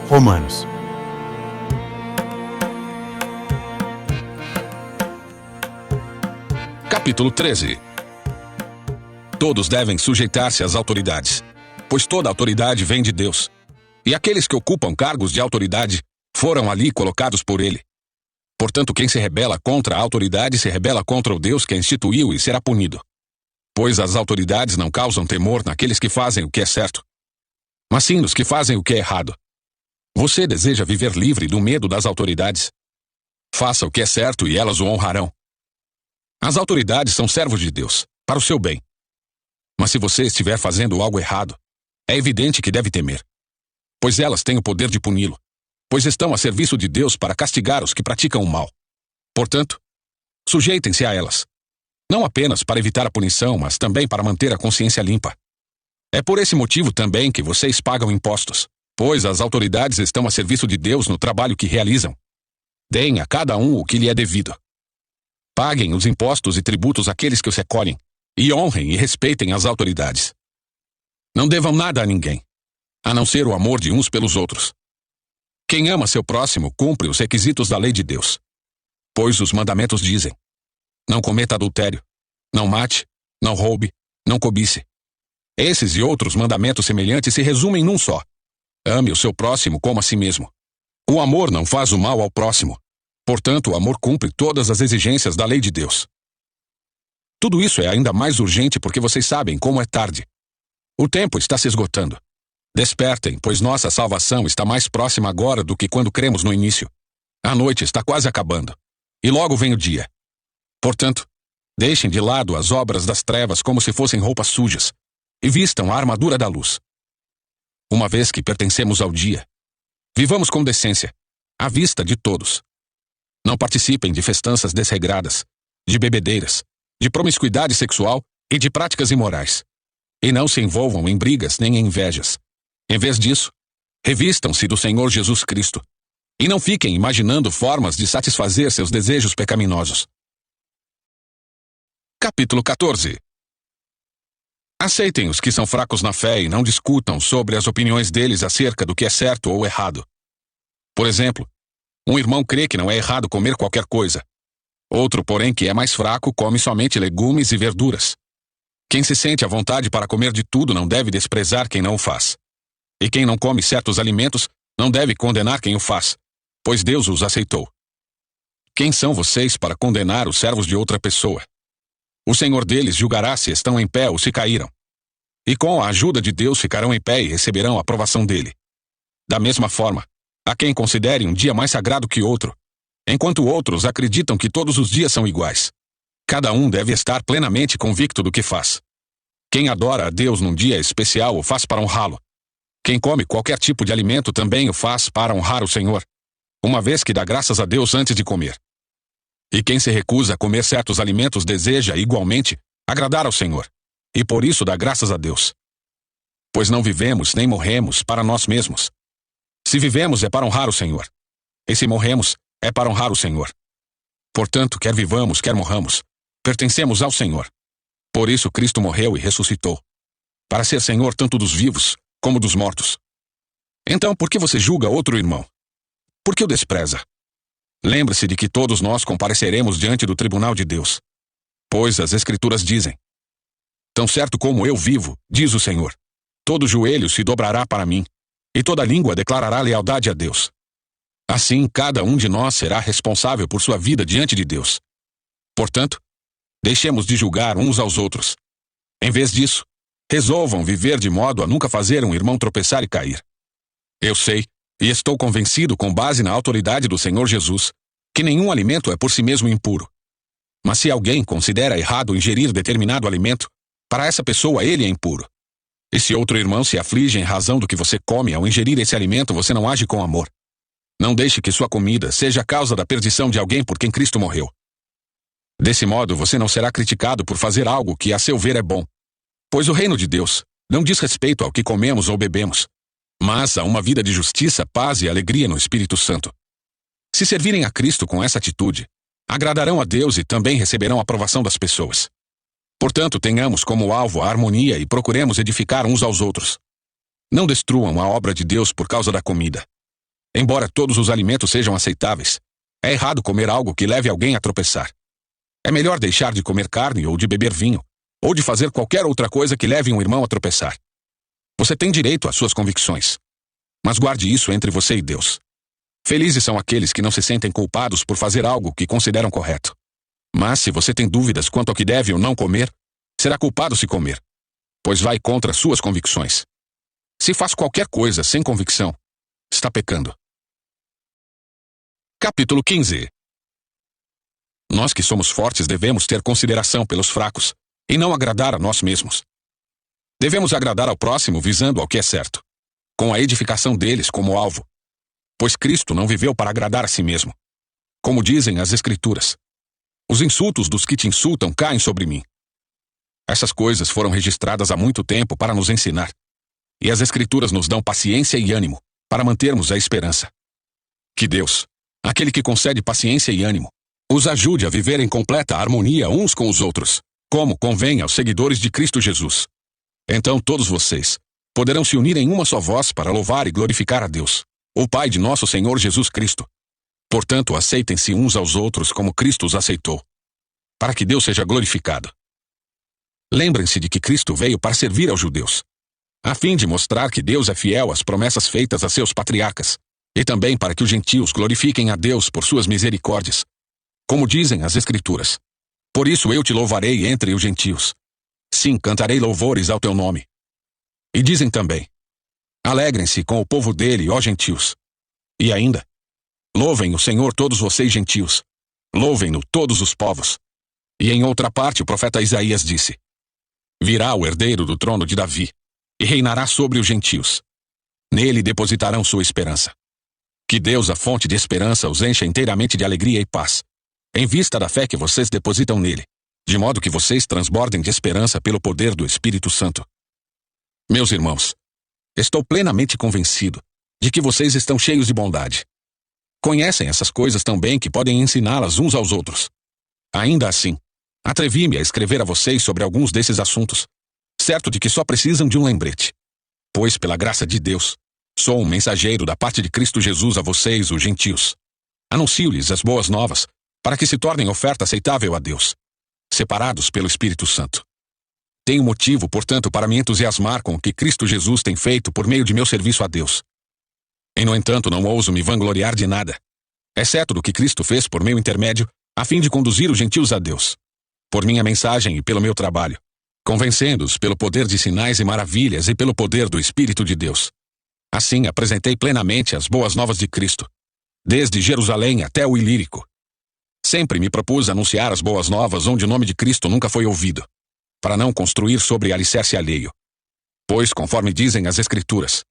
Romanos. Capítulo 13. Todos devem sujeitar-se às autoridades, pois toda autoridade vem de Deus. E aqueles que ocupam cargos de autoridade foram ali colocados por Ele. Portanto, quem se rebela contra a autoridade se rebela contra o Deus que a instituiu e será punido. Pois as autoridades não causam temor naqueles que fazem o que é certo, mas sim nos que fazem o que é errado. Você deseja viver livre do medo das autoridades? Faça o que é certo e elas o honrarão. As autoridades são servos de Deus, para o seu bem. Mas se você estiver fazendo algo errado, é evidente que deve temer, pois elas têm o poder de puni-lo, pois estão a serviço de Deus para castigar os que praticam o mal. Portanto, sujeitem-se a elas, não apenas para evitar a punição, mas também para manter a consciência limpa. É por esse motivo também que vocês pagam impostos, pois as autoridades estão a serviço de Deus no trabalho que realizam. Deem a cada um o que lhe é devido. Paguem os impostos e tributos àqueles que os recolhem, e honrem e respeitem as autoridades. Não devam nada a ninguém, a não ser o amor de uns pelos outros. Quem ama seu próximo cumpre os requisitos da lei de Deus. Pois os mandamentos dizem: não cometa adultério, não mate, não roube, não cobice. Esses e outros mandamentos semelhantes se resumem num só: ame o seu próximo como a si mesmo. O amor não faz o mal ao próximo. Portanto, o amor cumpre todas as exigências da lei de Deus. Tudo isso é ainda mais urgente porque vocês sabem como é tarde. O tempo está se esgotando. Despertem, pois nossa salvação está mais próxima agora do que quando cremos no início. A noite está quase acabando, e logo vem o dia. Portanto, deixem de lado as obras das trevas como se fossem roupas sujas, e vistam a armadura da luz. Uma vez que pertencemos ao dia, vivamos com decência, à vista de todos. Não participem de festanças desregradas, de bebedeiras, de promiscuidade sexual e de práticas imorais. E não se envolvam em brigas nem em invejas. Em vez disso, revistam-se do Senhor Jesus Cristo. E não fiquem imaginando formas de satisfazer seus desejos pecaminosos. Capítulo 14. Aceitem os que são fracos na fé e não discutam sobre as opiniões deles acerca do que é certo ou errado. Por exemplo, um irmão crê que não é errado comer qualquer coisa. Outro, porém, que é mais fraco, come somente legumes e verduras. Quem se sente à vontade para comer de tudo não deve desprezar quem não o faz. E quem não come certos alimentos não deve condenar quem o faz, pois Deus os aceitou. Quem são vocês para condenar os servos de outra pessoa? O Senhor deles julgará se estão em pé ou se caíram. E com a ajuda de Deus ficarão em pé e receberão a aprovação dele. Da mesma forma, há quem considere um dia mais sagrado que outro, enquanto outros acreditam que todos os dias são iguais. Cada um deve estar plenamente convicto do que faz. Quem adora a Deus num dia especial o faz para honrá-lo. Quem come qualquer tipo de alimento também o faz para honrar o Senhor, uma vez que dá graças a Deus antes de comer. E quem se recusa a comer certos alimentos deseja, igualmente, agradar ao Senhor, e por isso dá graças a Deus. Pois não vivemos nem morremos para nós mesmos. Se vivemos é para honrar o Senhor, e se morremos é para honrar o Senhor. Portanto, quer vivamos, quer morramos, pertencemos ao Senhor. Por isso Cristo morreu e ressuscitou, para ser Senhor tanto dos vivos como dos mortos. Então, por que você julga outro irmão? Por que o despreza? Lembre-se de que todos nós compareceremos diante do tribunal de Deus. Pois as Escrituras dizem: tão certo como eu vivo, diz o Senhor, todo joelho se dobrará para mim, e toda língua declarará lealdade a Deus. Assim, cada um de nós será responsável por sua vida diante de Deus. Portanto, deixemos de julgar uns aos outros. Em vez disso, resolvam viver de modo a nunca fazer um irmão tropeçar e cair. Eu sei, e estou convencido com base na autoridade do Senhor Jesus, que nenhum alimento é por si mesmo impuro. Mas se alguém considera errado ingerir determinado alimento, para essa pessoa ele é impuro. E se outro irmão se aflige em razão do que você come ao ingerir esse alimento, você não age com amor. Não deixe que sua comida seja a causa da perdição de alguém por quem Cristo morreu. Desse modo, você não será criticado por fazer algo que, a seu ver, é bom. Pois o reino de Deus não diz respeito ao que comemos ou bebemos, mas a uma vida de justiça, paz e alegria no Espírito Santo. Se servirem a Cristo com essa atitude, agradarão a Deus e também receberão a aprovação das pessoas. Portanto, tenhamos como alvo a harmonia e procuremos edificar uns aos outros. Não destruam a obra de Deus por causa da comida. Embora todos os alimentos sejam aceitáveis, é errado comer algo que leve alguém a tropeçar. É melhor deixar de comer carne ou de beber vinho, ou de fazer qualquer outra coisa que leve um irmão a tropeçar. Você tem direito às suas convicções, mas guarde isso entre você e Deus. Felizes são aqueles que não se sentem culpados por fazer algo que consideram correto. Mas se você tem dúvidas quanto ao que deve ou não comer, será culpado se comer, pois vai contra suas convicções. Se faz qualquer coisa sem convicção, está pecando. Capítulo 15. Nós que somos fortes devemos ter consideração pelos fracos, e não agradar a nós mesmos. Devemos agradar ao próximo visando ao que é certo, com a edificação deles como alvo, pois Cristo não viveu para agradar a si mesmo. Como dizem as Escrituras, os insultos dos que te insultam caem sobre mim. Essas coisas foram registradas há muito tempo para nos ensinar, e as Escrituras nos dão paciência e ânimo para mantermos a esperança. Que Deus, aquele que concede paciência e ânimo, os ajude a viver em completa harmonia uns com os outros, como convém aos seguidores de Cristo Jesus. Então todos vocês poderão se unir em uma só voz para louvar e glorificar a Deus, o Pai de nosso Senhor Jesus Cristo. Portanto, aceitem-se uns aos outros como Cristo os aceitou, para que Deus seja glorificado. Lembrem-se de que Cristo veio para servir aos judeus, a fim de mostrar que Deus é fiel às promessas feitas a seus patriarcas, e também para que os gentios glorifiquem a Deus por suas misericórdias, como dizem as Escrituras. Por isso eu te louvarei entre os gentios. Sim, cantarei louvores ao teu nome. E dizem também: alegrem-se com o povo dele, ó gentios. E ainda: louvem o Senhor todos vocês gentios. Louvem-no todos os povos. E em outra parte o profeta Isaías disse: virá o herdeiro do trono de Davi, e reinará sobre os gentios. Nele depositarão sua esperança. Que Deus, a fonte de esperança, os encha inteiramente de alegria e paz, em vista da fé que vocês depositam nele, de modo que vocês transbordem de esperança pelo poder do Espírito Santo. Meus irmãos, estou plenamente convencido de que vocês estão cheios de bondade. Conhecem essas coisas tão bem que podem ensiná-las uns aos outros. Ainda assim, atrevi-me a escrever a vocês sobre alguns desses assuntos, certo de que só precisam de um lembrete. Pois, pela graça de Deus, sou um mensageiro da parte de Cristo Jesus a vocês, os gentios. Anuncio-lhes as boas novas, para que se tornem oferta aceitável a Deus, separados pelo Espírito Santo. Tenho motivo, portanto, para me entusiasmar com o que Cristo Jesus tem feito por meio de meu serviço a Deus. E, no entanto, não ouso me vangloriar de nada, exceto do que Cristo fez por meu intermédio, a fim de conduzir os gentios a Deus, por minha mensagem e pelo meu trabalho, convencendo-os pelo poder de sinais e maravilhas e pelo poder do Espírito de Deus. Assim, apresentei plenamente as boas novas de Cristo, desde Jerusalém até o Ilírico. Sempre me propus anunciar as boas novas onde o nome de Cristo nunca foi ouvido, para não construir sobre alicerce alheio. Pois, conforme dizem as Escrituras,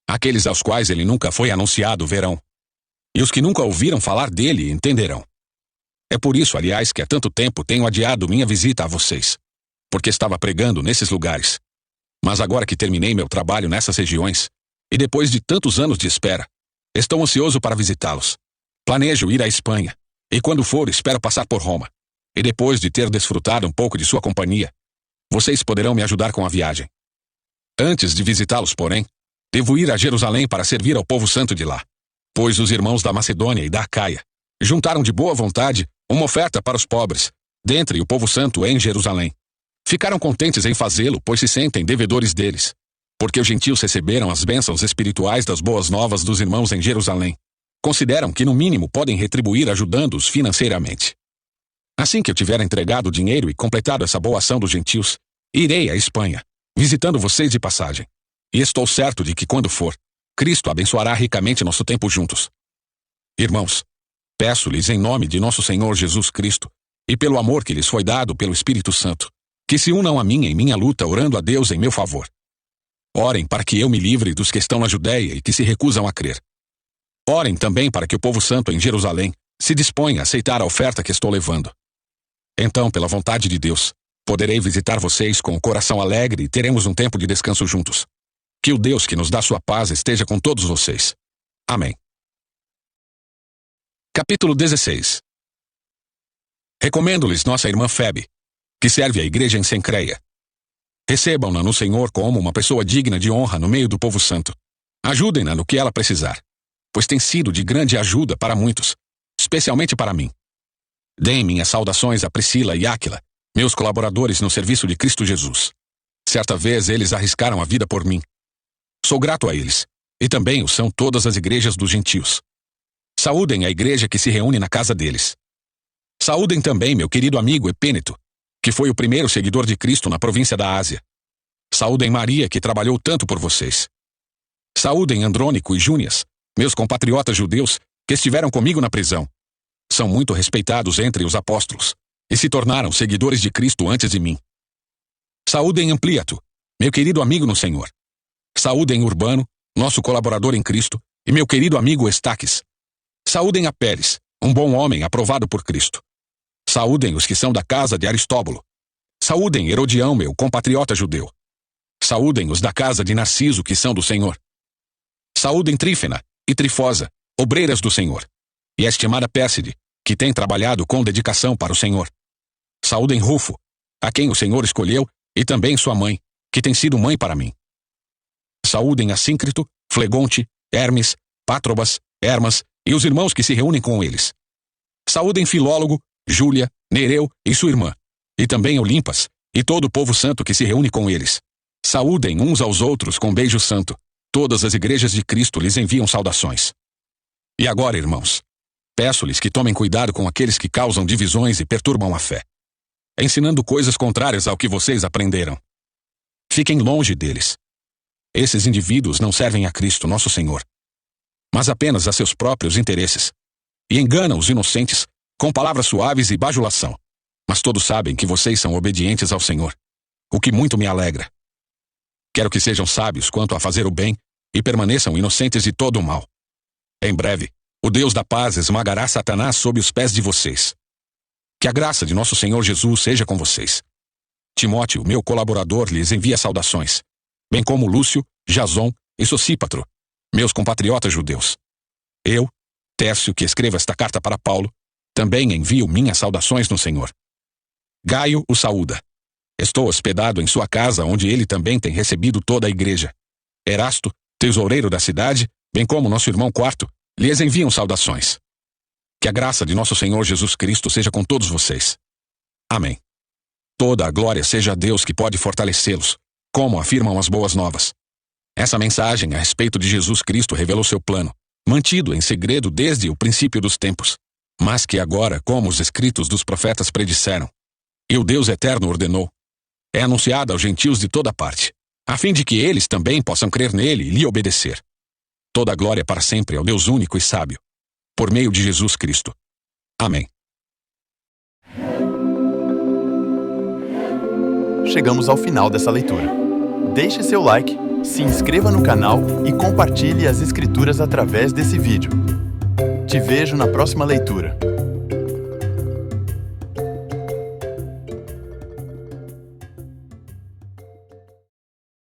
aqueles aos quais ele nunca foi anunciado verão, e os que nunca ouviram falar dele entenderão. É por isso, aliás, que há tanto tempo tenho adiado minha visita a vocês, porque estava pregando nesses lugares. Mas agora que terminei meu trabalho nessas regiões, e depois de tantos anos de espera, estou ansioso para visitá-los. Planejo ir à Espanha, e quando for, espero passar por Roma. E depois de ter desfrutado um pouco de sua companhia, vocês poderão me ajudar com a viagem. Antes de visitá-los, porém, devo ir a Jerusalém para servir ao povo santo de lá, pois os irmãos da Macedônia e da Acaia juntaram de boa vontade uma oferta para os pobres, dentre o povo santo em Jerusalém. Ficaram contentes em fazê-lo, pois se sentem devedores deles, porque os gentios receberam as bênçãos espirituais das boas novas dos irmãos em Jerusalém. Consideram que no mínimo podem retribuir ajudando-os financeiramente. Assim que eu tiver entregado o dinheiro e completado essa boa ação dos gentios, irei à Espanha, visitando vocês de passagem. E estou certo de que quando for, Cristo abençoará ricamente nosso tempo juntos. Irmãos, peço-lhes em nome de nosso Senhor Jesus Cristo, e pelo amor que lhes foi dado pelo Espírito Santo, que se unam a mim em minha luta orando a Deus em meu favor. Orem para que eu me livre dos que estão na Judéia e que se recusam a crer. Orem também para que o povo santo em Jerusalém se disponha a aceitar a oferta que estou levando. Então, pela vontade de Deus, poderei visitar vocês com o coração alegre e teremos um tempo de descanso juntos. Que o Deus que nos dá sua paz esteja com todos vocês. Amém. Capítulo 16. Recomendo-lhes nossa irmã Febe, que serve a igreja em Cencreia. Recebam-na no Senhor como uma pessoa digna de honra no meio do povo santo. Ajudem-na no que ela precisar. pois tem sido de grande ajuda para muitos, especialmente para mim. Deem minhas saudações a Priscila e Áquila, meus colaboradores no serviço de Cristo Jesus. Certa vez eles arriscaram a vida por mim. Sou grato a eles, e também o são todas as igrejas dos gentios. Saúdem a igreja que se reúne na casa deles. Saúdem também meu querido amigo Epêneto, que foi o primeiro seguidor de Cristo na província da Ásia. Saúdem Maria, que trabalhou tanto por vocês. Saúdem Andrônico e Júnias, meus compatriotas judeus, que estiveram comigo na prisão. São muito respeitados entre os apóstolos, e se tornaram seguidores de Cristo antes de mim. Saúdem Ampliato, meu querido amigo no Senhor. Saúdem Urbano, nosso colaborador em Cristo, e meu querido amigo Estaques. Saúdem a Pérez, um bom homem aprovado por Cristo. Saúdem os que são da casa de Aristóbulo. Saúdem Herodião, meu compatriota judeu. Saúdem os da casa de Narciso, que são do Senhor. Saúdem Trífena e Trifosa, obreiras do Senhor, e a estimada Pérside, que tem trabalhado com dedicação para o Senhor. Saúdem Rufo, a quem o Senhor escolheu, e também sua mãe, que tem sido mãe para mim. Saúdem Assíncrito, Flegonte, Hermes, Pátrobas, Hermas e os irmãos que se reúnem com eles. Saúdem Filólogo, Júlia, Nereu e sua irmã, e também Olimpas, e todo o povo santo que se reúne com eles. Saúdem uns aos outros com beijo santo. Todas as igrejas de Cristo lhes enviam saudações. E agora, irmãos, peço-lhes que tomem cuidado com aqueles que causam divisões e perturbam a fé, ensinando coisas contrárias ao que vocês aprenderam. Fiquem longe deles. Esses indivíduos não servem a Cristo, nosso Senhor, mas apenas a seus próprios interesses, e enganam os inocentes com palavras suaves e bajulação. Mas todos sabem que vocês são obedientes ao Senhor, o que muito me alegra. Quero que sejam sábios quanto a fazer o bem e permaneçam inocentes de todo o mal. Em breve, o Deus da paz esmagará Satanás sob os pés de vocês. Que a graça de nosso Senhor Jesus seja com vocês. Timóteo, meu colaborador, lhes envia saudações, bem como Lúcio, Jason e Sosípatro, meus compatriotas judeus. Eu, Tércio, que escrevo esta carta para Paulo, também envio minhas saudações no Senhor. Gaio o saúda. Estou hospedado em sua casa, onde ele também tem recebido toda a igreja. Erasto, tesoureiro da cidade, bem como nosso irmão Quarto, lhes enviam saudações. Que a graça de nosso Senhor Jesus Cristo seja com todos vocês. Amém. Toda a glória seja a Deus, que pode fortalecê-los, como afirmam as boas novas. Essa mensagem a respeito de Jesus Cristo revelou seu plano, mantido em segredo desde o princípio dos tempos, mas que agora, como os escritos dos profetas predisseram, e o Deus eterno ordenou, é anunciada aos gentios de toda parte, a fim de que eles também possam crer nele e lhe obedecer. Toda a glória para sempre ao Deus único e sábio, por meio de Jesus Cristo. Amém. Chegamos ao final dessa leitura. Deixe seu like, se inscreva no canal e compartilhe as escrituras através desse vídeo. Te vejo na próxima leitura.